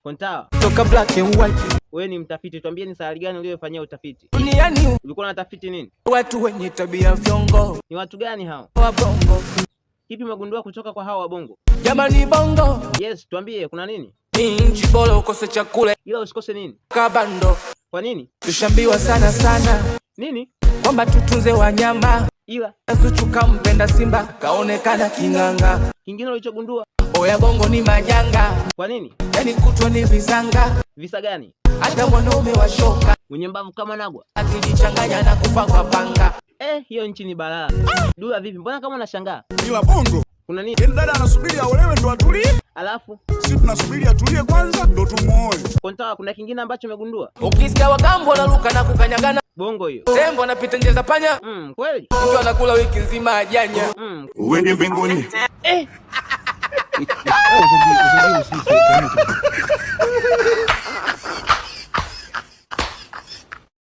Kontawa. Toka black and white. Wewe ni mtafiti, tuambie ni sayari gani uliyofanyia utafiti? Duniani Ulikuwa unatafiti nini? watu wenye tabia vyongo. Ni watu gani hao? Wa bongo. Kipi umegundua kutoka kwa hao wa bongo? Jamani bongo. Yes, tuambie kuna nini? Ni nchi bora ukose chakula. Ila usikose nini? Kabando. Kwa nini? Tushambiwa sana. Nini? Kwamba tutunze wanyama. Ila Zuchu kampenda Simba, kaonekana kinganga. kingine ulichogundua? Oya bongo ni majanga. Kwa nini? Yani kutwa ni visanga. Visa gani? Hata mwanaume washoka Mwenye mbavu kama Nagwa akijichanganya na kufa kwa panga. hiyo nchi ni balaa. Dula vipi? Mbona kama unashangaa? Ila bongo Kuna nini? dada anasubiri aolewe ndo atulie, Alafu sisi tunasubiri atulie kwanza ndo tumuoe. Kontawa, kuna kingine ambacho umegundua? Ukisikia wagambo wanaruka na kukanyagana, Bongo hiyo. tembo anapita njia za panya, Kweli? mtu anakula wiki nzima ajanya. Uende mbinguni.